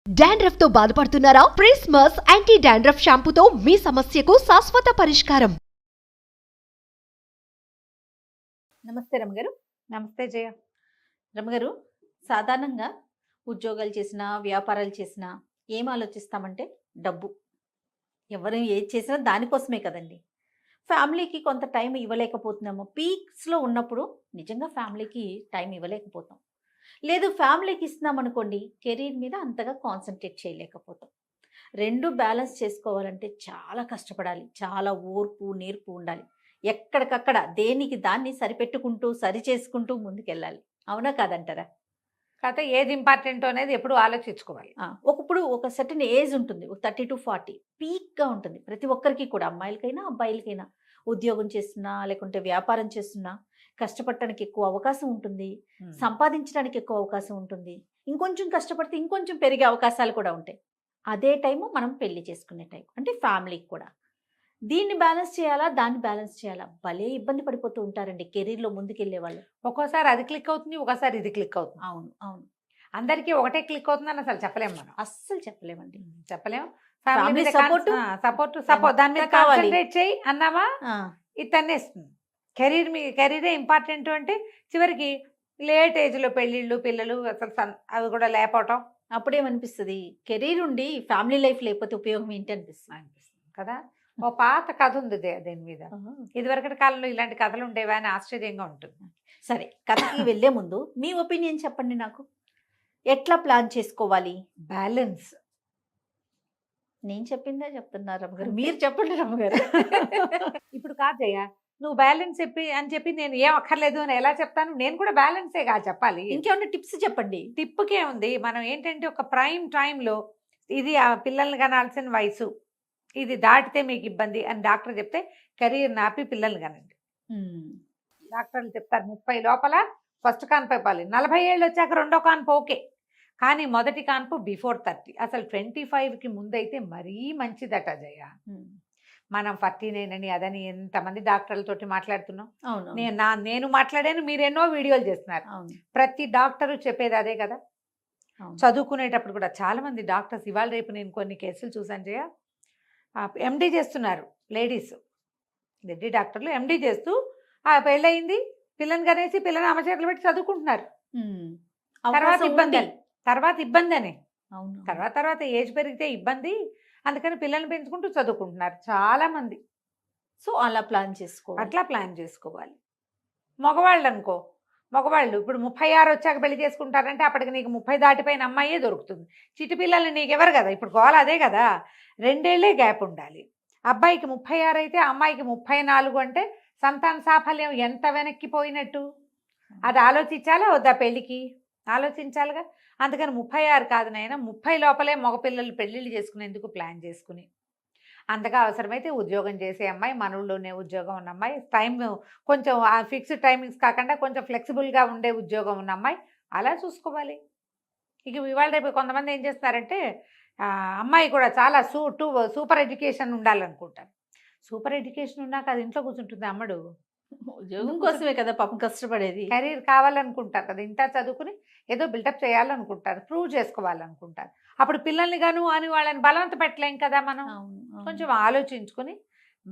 Dandruff తో బాధపడుతున్నారా? ప్రిస్మస్ anti dandruff షాంపూతో మీ సమస్యకు శాశ్వత పరిష్కారం. నమస్తే రమగారు. నమస్తే జయ. రమగారు, సాధారణంగా ఉద్యోగాలు చేసినా వ్యాపారాలు చేసినా ఏం ఆలోచిస్తామంటే డబ్బు. ఎవరు ఏది చేసినా దానికోసమే కదండి. ఫ్యామిలీకి కొంత టైం ఇవ్వలేకపోతున్నాము. పీక్స్లో ఉన్నప్పుడు నిజంగా ఫ్యామిలీకి టైం ఇవ్వలేకపోతాం. లేదు ఫ్యామిలీకి ఇస్తున్నాం అనుకోండి, కెరీర్ మీద అంతగా కాన్సన్ట్రేట్ చేయలేకపోతాం. రెండు బ్యాలెన్స్ చేసుకోవాలంటే చాలా కష్టపడాలి, చాలా ఓర్పు నేర్పు ఉండాలి. ఎక్కడికక్కడ దేనికి దాన్ని సరిపెట్టుకుంటూ సరి చేసుకుంటూ ముందుకెళ్ళాలి. అవునా కాదంటారా? కాకపోతే ఏది ఇంపార్టెంట్ అనేది ఎప్పుడు ఆలోచించుకోవాలి. ఒకప్పుడు ఒక సర్టన్ ఏజ్ ఉంటుంది, 30 to 40 పీక్గా ఉంటుంది ప్రతి ఒక్కరికి కూడా, అమ్మాయిలకైనా అబ్బాయిలకైనా. ఉద్యోగం చేస్తున్నా లేకుంటే వ్యాపారం చేస్తున్నా కష్టపడటానికి ఎక్కువ అవకాశం ఉంటుంది, సంపాదించడానికి ఎక్కువ అవకాశం ఉంటుంది. ఇంకొంచెం కష్టపడితే ఇంకొంచెం పెరిగే అవకాశాలు కూడా ఉంటాయి. అదే టైము మనం పెళ్లి చేసుకునే టైం, అంటే ఫ్యామిలీకి కూడా. దీన్ని బ్యాలెన్స్ చేయాలా, దాన్ని బ్యాలెన్స్ చేయాలా, భలే ఇబ్బంది పడిపోతూ ఉంటారండి కెరీర్లో ముందుకెళ్లే వాళ్ళు. ఒక్కోసారి అది క్లిక్ అవుతుంది, ఒకసారి ఇది క్లిక్ అవుతుంది. అవును అవును, అందరికీ ఒకటే క్లిక్ అవుతుందని అసలు చెప్పలేము మనం. అస్సలు చెప్పలేమండి. చెప్పలేము. Family సపోర్ట్ దాని మీద కావాలి. కాన్సన్ట్రేట్ చేయి అన్నావా ఇది తన్నేస్తుంది. కెరీరే ఇంపార్టెంట్ అంటే చివరికి లేట్ ఏజ్ లో పెళ్ళిళ్ళు పిల్లలు అసలు అవి కూడా లేకపోవటం అప్పుడేమనిపిస్తుంది, కెరీర్ ఉండి ఫ్యామిలీ లైఫ్ లేకపోతే ఉపయోగం ఏంటి అనిపిస్తుంది. అనిపిస్తుంది కదా. ఓ పాత కథ ఉంది దీని మీద. ఇదివరకటి కాలంలో ఇలాంటి కథలు ఉండేవా అని ఆశ్చర్యంగా ఉంటుంది. సరే, కథకి వెళ్లే ముందు మీ ఒపీనియన్ చెప్పండి నాకు. ఎట్లా ప్లాన్ చేసుకోవాలి? బ్యాలెన్స్. నేను చెప్పిందే చెప్తున్నారు రమ్మగారు, మీరు చెప్పండి రమ్మగారు. ఇప్పుడు కాదయ్యా, నువ్వు బ్యాలెన్స్ చెప్పి నేను ఏం అక్కర్లేదు అని ఎలా చెప్తాను? నేను కూడా బ్యాలెన్సే కాదు చెప్పాలి. ఇంకేమన్నా టిప్స్ చెప్పండి. టిప్పుకే ఉంది. మనం ఏంటంటే ఒక ప్రైమ్ టైంలో ఇది ఆ పిల్లల్ని కనాల్సిన వయసు, ఇది దాటితే మీకు ఇబ్బంది అని డాక్టర్ చెప్తే కెరీర్ నాపి పిల్లల్ని కనండి. డాక్టర్లు చెప్తారు 30 లోపల ఫస్ట్ కాన్పు ఇవ్వాలి, 40 ఏళ్ళు వచ్చాక రెండో కాన్పు ఓకే, కానీ మొదటి కాన్పు బిఫోర్ 30. అసలు 25కి ముందైతే మరీ మంచిదట జయ. మనం 49 అని అదని ఎంతమంది డాక్టర్లతోటి మాట్లాడుతున్నాం. అవును, నేను మాట్లాడాను, మీరు ఎన్నో వీడియోలు చేస్తున్నారు. ప్రతి డాక్టరు చెప్పేది అదే కదా. చదువుకునేటప్పుడు కూడా చాలా మంది డాక్టర్స్, ఇవాళ రేపు నేను కొన్ని కేసులు చూసాను జయ, ఎండి చేస్తున్నారు లేడీస్, లేడీ డాక్టర్లు ఎండి చేస్తూ పెళ్ళయింది, పిల్లని కనేసి పిల్లని అమ్మచేతులు పెట్టి చదువుకుంటున్నారు. తర్వాత ఇబ్బంది అని తర్వాత ఏజ్ పెరిగితే ఇబ్బంది, అందుకని పిల్లల్ని పెంచుకుంటూ చదువుకుంటున్నారు చాలా మంది. సో అట్లా ప్లాన్ చేసుకోవాలి. మగవాళ్ళు ఇప్పుడు 36 వచ్చాక పెళ్లి చేసుకుంటారంటే అప్పటికి నీకు 30 దాటిపోయిన అమ్మాయే దొరుకుతుంది. చిట్టి పిల్లల్ని నీకెవరు కదా, ఇప్పుడు గోల అదే కదా. 2 ఏళ్లే గ్యాప్ ఉండాలి. అబ్బాయికి 36 అయితే అమ్మాయికి 34 అంటే సంతాన సాఫల్యం ఎంత వెనక్కిపోయినట్టు. అది ఆలోచించాలా వద్దా? పెళ్ళికి ఆలోచించాలిగా. అందుకని 36 కాదు నాయన, 30 లోపలే మగపిల్లలు పెళ్ళిళ్ళు చేసుకునేందుకు ప్లాన్ చేసుకుని, అంతగా అవసరమైతే ఉద్యోగం చేసే అమ్మాయి, మన ఊళ్ళోనే ఉద్యోగం ఉన్న అమ్మాయి, టైం కొంచెం ఫిక్స్డ్ టైమింగ్స్ కాకుండా కొంచెం ఫ్లెక్సిబుల్గా ఉండే ఉద్యోగం ఉన్న అమ్మాయి, అలా చూసుకోవాలి. ఇక ఇవాళ రేపు కొంతమంది ఏం చేస్తారంటే అమ్మాయి కూడా చాలా సూపర్ ఎడ్యుకేషన్ ఉండాలనుకుంటారు. సూపర్ ఎడ్యుకేషన్ ఉన్నాక అది ఇంట్లో కూర్చుంటుంది అమ్మడు. ఉద్యోగం కోసమే కదా పాపం కష్టపడేది. కెరీర్ కావాలనుకుంటారు కదా, ఇంత చదువుకుని ఏదో బిల్డప్ చేయాలనుకుంటారు, ప్రూవ్ చేసుకోవాలనుకుంటారు. అప్పుడు పిల్లల్ని గాను అని వాళ్ళని బలవంత పెట్టలేం కదా మనం. కొంచెం ఆలోచించుకుని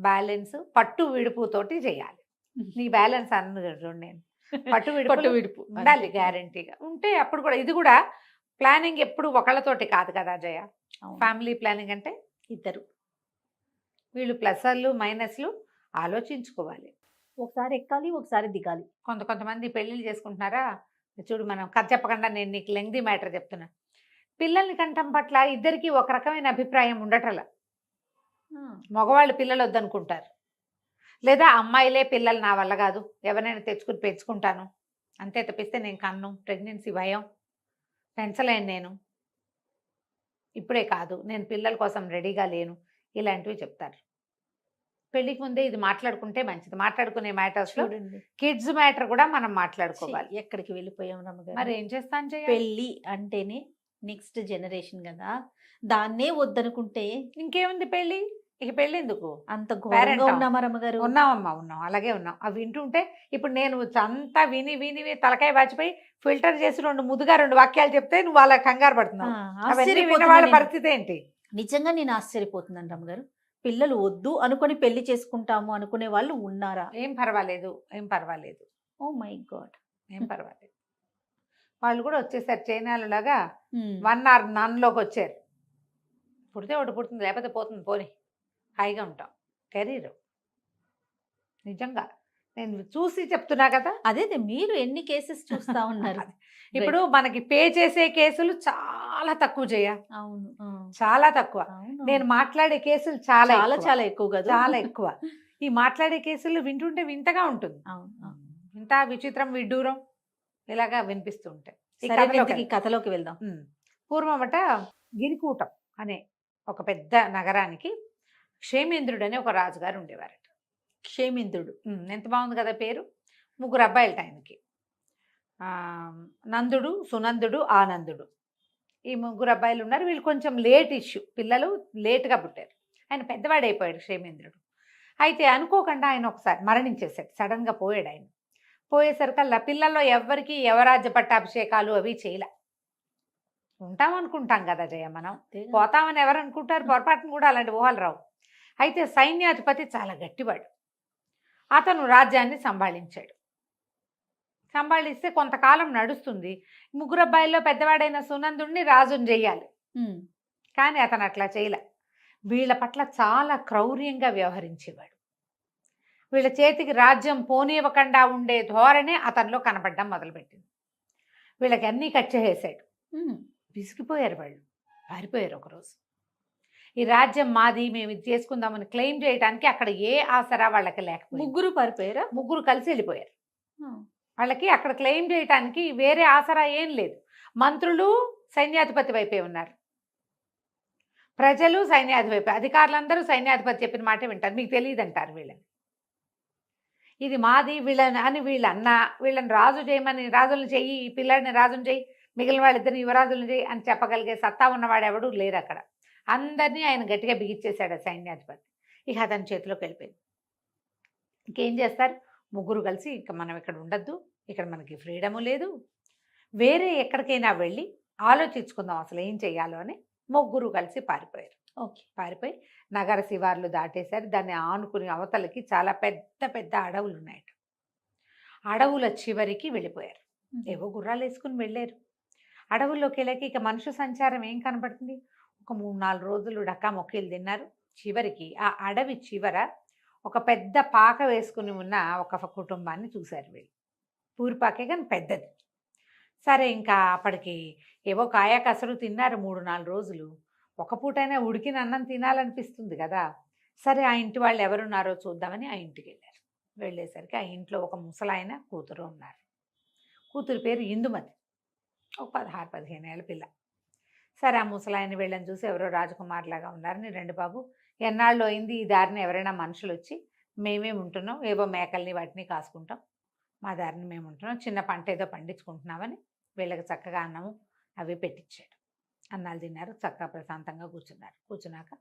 బ్యాలెన్స్ పట్టు విడుపుతోటి చేయాలి. నీ బ్యాలెన్స్ అన్నది నేను పట్టు విడుపు ఉండాలి గ్యారంటీగా ఉంటే. అప్పుడు కూడా ఇది కూడా ప్లానింగ్ ఎప్పుడు ఒకళ్ళతోటి కాదు కదా జయ. ఫ్యామిలీ ప్లానింగ్ అంటే ఇద్దరు, వీళ్ళు ప్లస్లు మైనస్లు ఆలోచించుకోవాలి. ఒకసారి ఎక్కాలి, ఒకసారి దిగాలి. కొంతమంది పెళ్ళిళ్ళు చేసుకుంటున్నారా చూడు, మనం కథ చెప్పకుండా నేను నీకు లెంగ్దీ మ్యాటర్ చెప్తున్నా. పిల్లల్ని కంటం పట్ల ఇద్దరికి ఒక రకమైన అభిప్రాయం ఉండటల. మగవాళ్ళు పిల్లలు వద్దనుకుంటారు, లేదా అమ్మాయిలే పిల్లలు నా వల్ల కాదు, ఎవరైనా తెచ్చుకుని పెంచుకుంటాను అంతే తప్పిస్తే నేను కన్ను, ప్రెగ్నెన్సీ భయం, పెంచలేను నేను, ఇప్పుడే కాదు, నేను పిల్లల కోసం రెడీగా లేను, ఇలాంటివి చెప్తారు. పెళ్లికి ముందే ఇది మాట్లాడుకుంటే మంచిది. మాట్లాడుకునే మ్యాటర్స్ లో కిడ్స్ మ్యాటర్ కూడా మనం మాట్లాడుకోవాలి. ఎక్కడికి వెళ్ళిపోయాం రమ్మగారు. మరి ఏం చేస్తాను జయ, పెళ్ళి అంటేనే నెక్స్ట్ జనరేషన్ కదా, దాన్నే వద్దనుకుంటే ఇంకేముంది. పెళ్ళి ఇక పెళ్ళి ఎందుకు? అంత ఘోరంగా Parent ఆ? ఉన్నామా రమ్మగారు? ఉన్నామమ్మా, ఉన్నాం, అలాగే ఉన్నాం. అవి వింటుంటే ఇప్పుడు నేను అంతా విని విని విని తలకాయ వాచిపోయి ఫిల్టర్ చేసి 2 ముద్దుగా 2 వాక్యాలు చెప్తే నువ్వు అలా కంగారు ఆ, పడుతున్నావు. అవన్నీ విన్న ఆశ్చర్యపోతున్నా వాళ్ళ నేను. పరిస్థితి ఏంటి? నిజంగా నేను ఆశ్చర్యపోతున్నాను రమ్మగారు. పిల్లలు వద్దు అనుకొని పెళ్లి చేసుకుంటాము అనుకునే వాళ్ళు ఉన్నారా? ఏం పర్వాలేదు, ఏం పర్వాలేదు, ఓ మై గాడ్. ఏం పర్వాలేదు. వాళ్ళు కూడా వచ్చేసారు చైనాలలాగా 1 or నన్లోకి వచ్చారు. పుడితే ఒకటి పుడుతుంది, లేకపోతే పోతుంది, పోని హాయిగా ఉంటాం. కెరీర్ నిజంగా నేను చూసి చెప్తున్నా కదా. అదే మీరు ఎన్ని కేసెస్ చూస్తా ఉన్నారు? ఇప్పుడు మనకి పే చేసే కేసులు చాలా తక్కువ చేయ, అవును, చాలా తక్కువ. అవును. నేను మాట్లాడే కేసులు చాలా చాలా ఎక్కువ. చాలా ఎక్కువ కదా. చాలా ఎక్కువ. ఈ మాట్లాడే కేసులు వింటుంటే వింతగా ఉంటుంది. అవును, అవును. ఇంత విచిత్రం విడ్డూరం ఇలాగా వినిపిస్తూ ఉంటాయి. ఈ సరే, కథలోకి ఇంతకీ కథలోకి వెళ్దాం. పూర్వమట గిరికూటం అనే ఒక పెద్ద నగరానికి క్షేమేంద్రుడు అనే ఒక రాజుగారు ఉండేవారట. క్షేమేంద్రుడు. ఎంత బాగుంది కదా పేరు. 3 అబ్బాయిలట ఆయనకి. నందుడు, సునందుడు, ఆనందుడు. ఈ 3 అబ్బాయిలు ఉన్నారు. వీళ్ళు కొంచెం లేట్ ఇష్యూ, పిల్లలు లేటుగా పుట్టారు. ఆయన పెద్దవాడు అయిపోయాడు క్షేమేంద్రుడు. అయితే అనుకోకుండా ఆయన ఒకసారి మరణించేశాడు, సడన్గా పోయాడు ఆయన. పోయేసరికల్లా పిల్లల్లో ఎవ్వరికి యవరాజ్య పట్టాభిషేకాలు అవి చేయలే. ఉంటామనుకుంటాం కదా జయ, మనం పోతామని ఎవరు అనుకుంటారు? పొరపాటును కూడా అలాంటి ఊహలు రావు. అయితే సైన్యాధిపతి చాలా గట్టివాడు. అతను రాజ్యాన్ని సంభాళించాడు. సంభాళిస్తే కొంతకాలం నడుస్తుంది. 3 అబ్బాయిల్లో పెద్దవాడైన సునందుడిని రాజుని చెయ్యాలి. కానీ అతను అట్లా చేయలే. వీళ్ళ పట్ల చాలా క్రౌర్యంగా వ్యవహరించేవాడు. వీళ్ళ చేతికి రాజ్యం పోనివ్వకుండా ఉండే ధోరణి అతనిలో కనపడడం మొదలుపెట్టింది. వీళ్ళకి అన్నీ కచ్చేసాడు. విసిగిపోయారు వాళ్ళు, పారిపోయారు ఒకరోజు. ఈ రాజ్యం మాది, మేము ఇది చేసుకుందామని క్లెయిమ్ చేయడానికి అక్కడ ఏ ఆసరా వాళ్ళకి లేకపోయింది. 3 పారిపోయారా? 3 కలిసి వెళ్ళిపోయారు. వాళ్ళకి అక్కడ క్లెయిమ్ చేయడానికి వేరే ఆసరా ఏం లేదు. మంత్రులు సైన్యాధిపతి వైపే ఉన్నారు, ప్రజలు సైన్యాధిపతి, అధికారులందరూ సైన్యాధిపతి చెప్పిన మాట వింటారు. మీకు తెలియదు అంటారు వీళ్ళని. ఇది మాది వీళ్ళని అని వీళ్ళు అన్నా, వీళ్ళని రాజు చేయమని రాజులను చెయ్యి, ఈ పిల్లాడిని రాజుని చెయ్యి, మిగిలిన వాళ్ళిద్దరిని యువరాజులను చెయ్యి అని చెప్పగలిగే సత్తా ఉన్నవాడు ఎవడు లేరు అక్కడ. అందరినీ ఆయన గట్టిగా బిగిచ్చేశాడు సైన్యాధిపతి. ఇక అతని చేతిలోకి వెళ్ళిపోయింది. ఇంకేం చేస్తారు? 3 కలిసి ఇక మనం ఇక్కడ ఉండద్దు, ఇక్కడ మనకి ఫ్రీడము లేదు, వేరే ఎక్కడికైనా వెళ్ళి ఆలోచించుకుందాం అసలు ఏం చెయ్యాలో అని 3 కలిసి పారిపోయారు. ఓకే. పారిపోయి నగర శివార్లు దాటేశారు. దాన్ని ఆనుకుని అవతలకి చాలా పెద్ద పెద్ద అడవులు ఉన్నాయట. అడవుల చివరికి వెళ్ళిపోయారు. ఏవో గుర్రాలు వేసుకుని వెళ్ళారు. అడవుల్లోకి వెళ్ళాక ఇక మనుషు సంచారం ఏం కనపడుతుంది? ఒక 3-4 రోజులు డక్కా మొక్కీలు తిన్నారు. చివరికి ఆ అడవి చివర ఒక పెద్ద పాక వేసుకుని ఉన్న ఒక కుటుంబాన్ని చూశారు వీళ్ళు. పూరిపాకే కానీ పెద్దది. సరే, ఇంకా అప్పటికి ఏవో కాయా కసరు తిన్నారు 3-4 రోజులు. ఒక పూటైనా ఉడికిన అన్నం తినాలనిపిస్తుంది కదా. సరే, ఆ ఇంటి వాళ్ళు ఎవరున్నారో చూద్దామని ఆ ఇంటికి వెళ్ళారు. వెళ్ళేసరికి ఆ ఇంట్లో ఒక ముసలాయన కూతురు ఉన్నారు. కూతురు పేరు ఇందుమతి, ఒక 16-15 ఏళ్ళ పిల్ల. సరే, ఆ ముసలాయన వీళ్ళని చూసి ఎవరో రాజకుమారులాగా ఉన్నారని, రండి బాబు, ఎన్నాళ్ళు అయింది ఈ దారిని ఎవరైనా మనుషులు వచ్చి, మేమేమి ఉంటున్నాం, ఏవో మేకల్ని వాటిని కాసుకుంటాం, మా దారిని మేము ఉంటున్నాం, చిన్న పంట ఏదో పండించుకుంటున్నామని వీళ్ళకి చక్కగా అన్నము అవి పెట్టించాడు. అన్నాలు తిన్నారు, చక్కగా ప్రశాంతంగా కూర్చున్నారు. కూర్చున్నాక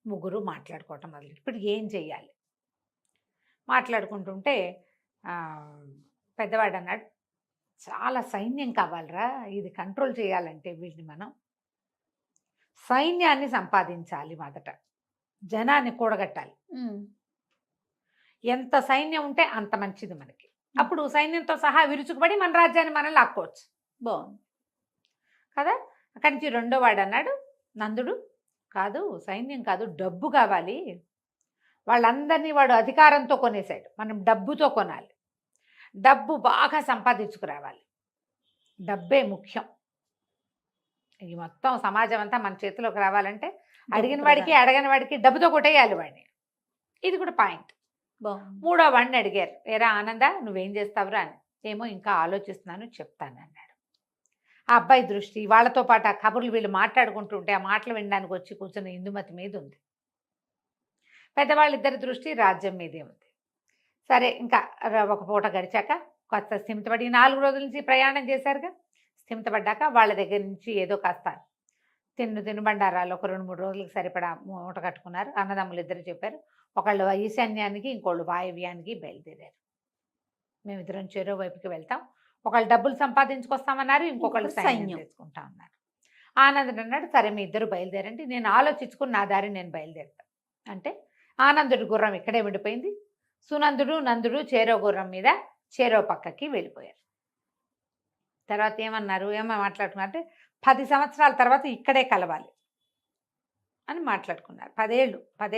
3 మాట్లాడుకోవటం మొదలు. ఇప్పుడు ఏం చెయ్యాలి? మాట్లాడుకుంటుంటే పెద్దవాడు అన్నాడు, చాలా సైన్యం కావాలరా, ఇది కంట్రోల్ చేయాలంటే వీటిని మనం సైన్యాన్ని సంపాదించాలి. మొదట జనాన్ని కూడగట్టాలి. ఎంత సైన్యం ఉంటే అంత మంచిది మనకి. అప్పుడు సైన్యంతో సహా విరుచుకుపడి మన రాజ్యాన్ని మనం లాక్కోవచ్చు. బాగుంది కదా. అక్కడి నుంచి 2వ వాడు అన్నాడు, నందుడు, కాదు సైన్యం కాదు, డబ్బు కావాలి. వాళ్ళందరినీ వాడు అధికారంతో కొనేశాడు, మనం డబ్బుతో కొనాలి. డబ్బు బాగా సంపాదించుకురావాలి, డబ్బే ముఖ్యం. ఈ మొత్తం సమాజం అంతా మన చేతిలోకి రావాలంటే అడిగిన వాడికి అడగని వాడికి డబ్బుతో కొట్టేయాలి వాడిని. ఇది కూడా పాయింట్. 3వ వాడిని అడిగారు, ఏరా ఆనంద, నువ్వేం చేస్తావురా అని. ఏమో ఇంకా ఆలోచిస్తున్నాను, చెప్తాను అన్నాడు. ఆ అబ్బాయి దృష్టి వాళ్ళతో పాటు ఆ కబుర్లు వీళ్ళు మాట్లాడుకుంటుంటే ఆ మాటలు వినడానికి వచ్చి కూర్చున్న ఇందుమతి మీద ఉంది. పెద్దవాళ్ళిద్దరి దృష్టి రాజ్యం మీదే ఉంది. సరే, ఇంకా ఒక పూట గడిచాక కొత్త స్థిమితపడి 4 రోజుల నుంచి ప్రయాణం చేశారుగా, స్థిమితపడ్డాక వాళ్ళ దగ్గర నుంచి ఏదో కాస్త తినుబండారాలు ఒక 2-3 రోజులకు సరిపడా మూట కట్టుకున్నారు. అన్నదమ్ములు ఇద్దరు చెప్పారు. ఒకళ్ళు ఈశాన్యానికి, ఇంకోళ్ళు వాయవ్యానికి బయలుదేరారు. మేమిద్దరం చెరో వైపుకి వెళ్తాం. ఒకళ్ళు డబ్బులు సంపాదించుకొస్తామన్నారు, ఇంకొకళ్ళు ఇంకొకరు సైన్యం సైన్యం. తెచ్చుకుంటా అన్నారు. ఆనందుడు అన్నాడు, సరే మీ ఇద్దరు బయలుదేరండి, నేను ఆలోచించుకుని నా దారి నేను బయలుదేరుతాను అంటే ఆనందుడి గుర్రం ఇక్కడే ఉండిపోయింది. సునందుడు నందుడు చేరో గుర్రం మీద చేరో పక్కకి వెళ్ళిపోయారు. తర్వాత ఏమో మాట్లాడుకున్నారంటే 10 సంవత్సరాల తర్వాత ఇక్కడే కలవాలి అని మాట్లాడుకున్నారు. 10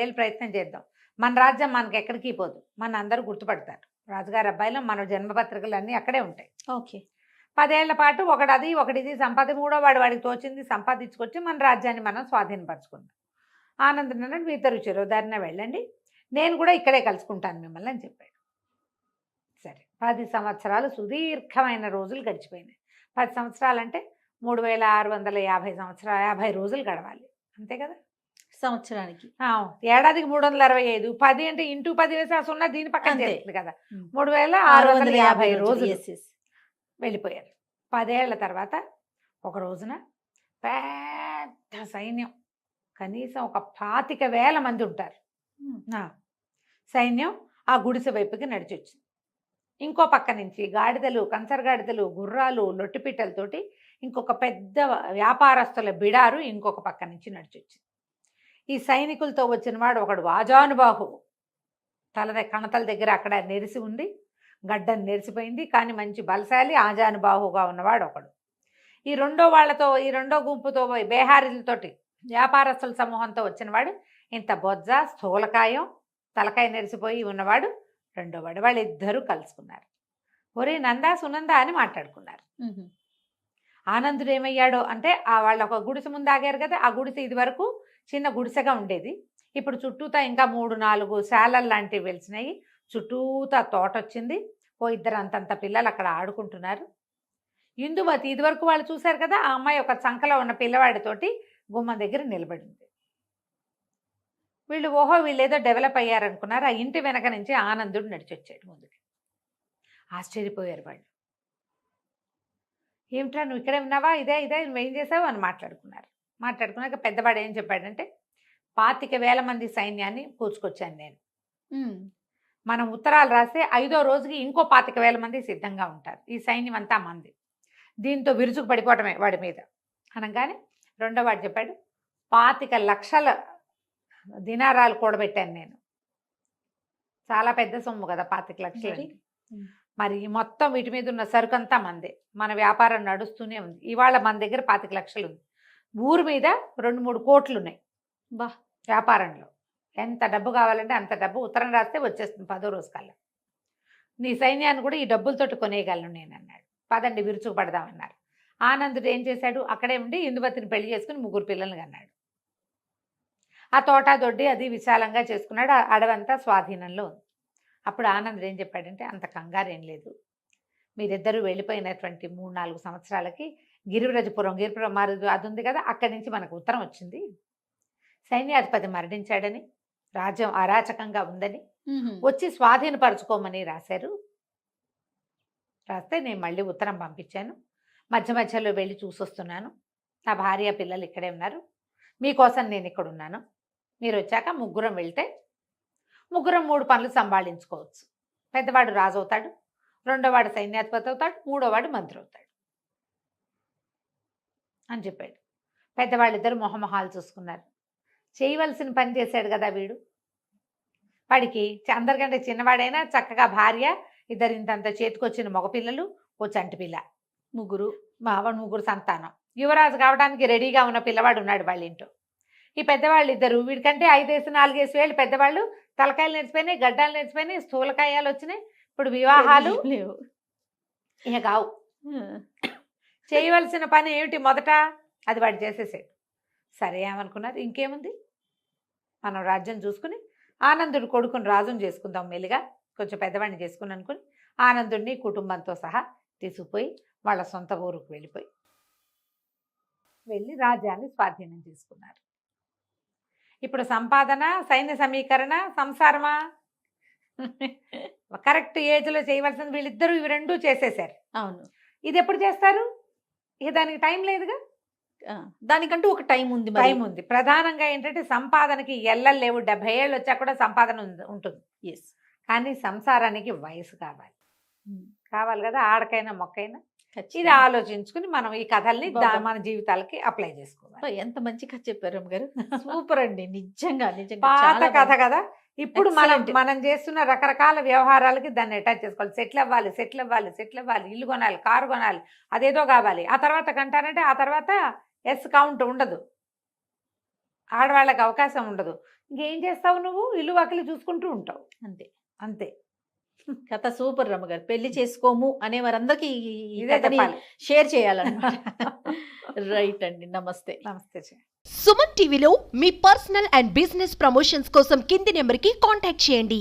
ఏళ్ళు ప్రయత్నం చేద్దాం, మన రాజ్యం మనకి ఎక్కడికి పోదు, మన అందరూ గుర్తుపడతారు, రాజుగారి అబ్బాయిలో మన జన్మపత్రికలు అన్నీ అక్కడే ఉంటాయి. ఓకే. 10 ఏళ్ల పాటు ఒకటి మూడో వాడికి తోచింది సంపాదించుకొచ్చి మన రాజ్యాన్ని మనం స్వాధీనపరచుకుందాం. ఆనందం అన్నాడు, మీ ఇద్దరు చెరో దారిన వెళ్ళండి, నేను కూడా ఇక్కడే కలుసుకుంటాను మిమ్మల్ని అని చెప్పాడు. సరే 10 సంవత్సరాలు సుదీర్ఘమైన రోజులు గడిచిపోయినాయి. 10 సంవత్సరాలు అంటే 3650 రోజులు గడవాలి, అంతే కదా సంవత్సరానికి. ఏడాదికి 365, 10 అంటే ఇంటూ 10 వేసి ఆ సున్నా దీని పక్కన అంతే. చేస్తుంది కదా. 3650 రోజులు Yes, yes. వెళ్ళిపోయారు. 10 ఏళ్ల తర్వాత ఒక రోజున పెద్ద సైన్యం, కనీసం ఒక 25,000 మంది ఉంటారు. సైన్యం ఆ గుడిసె వైపుకి నడిచొచ్చింది. ఇంకో పక్క నుంచి గాడిదలు, కంచరగాడిదలు, గుర్రాలు, లొట్టిపిట్టలతోటి ఇంకొక పెద్ద వ్యాపారస్తుల బిడారు ఇంకొక పక్క నుంచి నడిచొచ్చింది. ఈ సైనికులతో వచ్చిన వాడు ఒకడు వాజానుబాహు, కణతల దగ్గర అక్కడ నెరిసి ఉంది, గడ్డం నెరిసిపోయింది, కానీ మంచి బలశాలి ఆజానుబాహుగా ఉన్నవాడు ఒకడు. ఈ రెండో గుంపుతో బేహారీలతోటి వ్యాపారస్తుల సమూహంతో వచ్చినవాడు ఇంత బొజ్జ, స్థూలకాయం, తలకాయ నెరిసిపోయి ఉన్నవాడు రెండోవాడు. వాళ్ళిద్దరూ కలుసుకున్నారు. ఒరే నందా సునందా అని మాట్లాడుకున్నారు. ఆనందుడు ఏమయ్యాడో అంటే వాళ్ళు ఒక గుడిసె ముందు ఆగారు కదా, ఆ గుడిసె ఇది వరకు చిన్న గుడిసెగా ఉండేది. ఇప్పుడు చుట్టూతా ఇంకా 3-4 శాలలు లాంటివి వెలిసినాయి, చుట్టూతా తోట వచ్చింది, ఇద్దరు అంతంత పిల్లలు అక్కడ ఆడుకుంటున్నారు. ఇందుమతి ఇదివరకు వాళ్ళు చూశారు కదా, ఆ అమ్మాయి ఒక చంకలో ఉన్న పిల్లవాడితోటి గుమ్మం దగ్గర నిలబడింది. వీళ్ళు ఏదో డెవలప్ అయ్యారనుకున్నారు. ఆ ఇంటి వెనక నుంచి ఆనందుడు నడిచొచ్చాడు ముందుకి. ఆశ్చర్యపోయారు వాళ్ళు. ఏమిట్రా నువ్వు ఇక్కడే ఉన్నావా, ఇదే నువ్వేం చేసావు అని మాట్లాడుకున్నాక పెద్దవాడు ఏం చెప్పాడంటే 25,000 మంది సైన్యాన్ని కూర్చుకొచ్చాను నేను. మనం ఉత్తరాలు రాస్తే 5వ రోజుకి ఇంకో 25,000 మంది సిద్ధంగా ఉంటారు, ఈ సైన్యం అంతా మంది, దీంతో విరుచుకు పడిపోవటమే వాడి మీద అనగానే రెండో వాడు చెప్పాడు 25 లక్షల దినారాలు కూడబెట్టాను నేను. చాలా పెద్ద సొమ్ము కదా 25 లక్షలు. మరి మొత్తం వీటి మీద ఉన్న సరుకంతా మందే, మన వ్యాపారం నడుస్తూనే ఉంది. ఇవాళ మన దగ్గర 25 లక్షలు ఉంది, ఊరు మీద 2-3 కోట్లు ఉన్నాయి వ్యాపారంలో. ఎంత డబ్బు కావాలంటే అంత డబ్బు ఉత్తరం రాస్తే వచ్చేస్తుంది 10వ రోజు కల్లా. నీ సైన్యాన్ని కూడా ఈ డబ్బులతోటి కొనేయగలను నేను అన్నాడు. పదండి విరుచుకు పడదామన్నారు. ఆనందుడు ఏం చేశాడు, అక్కడే ఉండి ఇందుమతిని పెళ్లి చేసుకుని 3 పిల్లల్ని కన్నాడు. ఆ తోట దొడ్డి అది విశాలంగా చేసుకున్నాడు, అడవంతా స్వాధీనంలో ఉంది. అప్పుడు ఆనందుడు ఏం చెప్పాడంటే, అంత కంగారేం లేదు, మీరిద్దరూ వెళ్ళిపోయినటువంటి 3-4 సంవత్సరాలకి గిరిపురం అది ఉంది కదా, అక్కడి నుంచి మనకు ఉత్తరం వచ్చింది, సైన్యాధిపతి మరణించాడని, రాజ్యం అరాచకంగా ఉందని, వచ్చి స్వాధీనపరచుకోమని రాశారు. రాస్తే నేను మళ్ళీ ఉత్తరం పంపించాను, మధ్యలో వెళ్ళి చూసొస్తున్నాను, నా భార్య పిల్లలు ఇక్కడే ఉన్నారు, మీకోసం నేను ఇక్కడ ఉన్నాను, మీరు వచ్చాక 3 వెళ్తే 3 పనులు సంభాళించుకోవచ్చు. పెద్దవాడు రాజు అవుతాడు, రెండోవాడు సైన్యాధిపతి అవుతాడు, 3వవాడు మంత్రి అవుతాడు అని చెప్పాడు. పెద్దవాళ్ళిద్దరు మొహమొహాలు చూసుకున్నారు. చేయవలసిన పని చేశాడు కదా వీడు, వాడికి అందరికంటే చిన్నవాడైనా చక్కగా భార్య, ఇద్దరు ఇంతంత చేతికొచ్చిన మగపిల్లలు, ఓ చంటి పిల్ల, 3 సంతానం, యువరాజు కావడానికి రెడీగా ఉన్న పిల్లవాడు ఉన్నాడు వాళ్ళ ఇంట్లో. ఈ పెద్దవాళ్ళు ఇద్దరు, వీడికంటే 5-4 ఏళ్ళు పెద్దవాళ్ళు, తలకాయలు నేర్చిపోయినాయి, గడ్డాలు నేర్చిపోయినాయి, స్థూలకాయాలు వచ్చినాయి, ఇప్పుడు వివాహాలు లేవు, ఇక కావు. చేయవలసిన పని ఏమిటి మొదట, అది వాడు చేసేసాడు. సరే ఏమనుకున్నారు, ఇంకేముంది మనం రాజ్యం చూసుకుని ఆనందుడు కొడుకుని రాజుని చేసుకుందాం, మెల్లిగా కొంచెం పెద్దవాడిని చేసుకుని అనుకుని ఆనందుడిని కుటుంబంతో సహా తీసుకుపోయి వాళ్ళ సొంత ఊరుకు వెళ్ళి రాజ్యాన్ని స్వాధీనం చేసుకున్నారు. ఇప్పుడు సంపాదన, సైన్య సమీకరణ, సంసారమా, కరెక్ట్ ఏజ్లో చేయవలసింది వీళ్ళిద్దరూ, ఇవి 2 చేసేసారు. అవును. ఇది ఎప్పుడు చేస్తారు, ఇక దానికి టైం లేదుగా. దానికంటూ ఒక టైం ఉంది మరి. టైం ఉంది. ప్రధానంగా ఏంటంటే సంపాదనకి ఎల్లలు లేవు. 70 ఏళ్ళు వచ్చా కూడా సంపాదన ఉంటుంది. ఎస్. కానీ సంసారానికి వయసు కావాలి. కావాలి కదా, ఆడకైనా మొక్కైనా. ఇది ఖచ్చితంగా. ఆలోచించుకుని మనం ఈ కథల్ని బాబా. మన జీవితాలకి అప్లై చేసుకోవాలి. అబ్బా, ఎంత మంచి కథ చెప్పారు రమ్య గారు. సూపర్ అండి, నిజంగా నిజంగా పాత చాలా కథ బాగుంది. కదా. ఇప్పుడు మనం Excellent. మనం చేస్తున్న రకరకాల వ్యవహారాలకి దాన్ని అటాచ్ చేసుకోవాలి. సెటిల్ అవ్వాలి, సెటిల్ అవ్వాలి, సెటిల్ అవ్వాలి, ఇల్లు కొనాలి, కారు కొనాలి, అదేదో కావాలి. ఆ తర్వాత కంటానంటే ఆ తర్వాత ఎస్ కౌంట్ ఉండదు, ఆడవాళ్ళకి అవకాశం ఉండదు. ఇంకేం చేస్తావు నువ్వు? ఇల్లు వాకిలి చూసుకుంటూ ఉంటావు అంతే. అంతే. కథ సూపర్ రమ్య గారు. పెళ్లి చేసుకోము అనే వారందరికీ ఈ ఇదే కథని చెప్పాలి. షేర్ చేయాలన్నమాట. రైట్ అండి, నమస్తే. నమస్తే. సుమన్ టీవీలో మీ పర్సనల్ అండ్ బిజినెస్ ప్రమోషన్స్ కోసం కింది నెంబర్కి కాంటాక్ట్ చేయండి.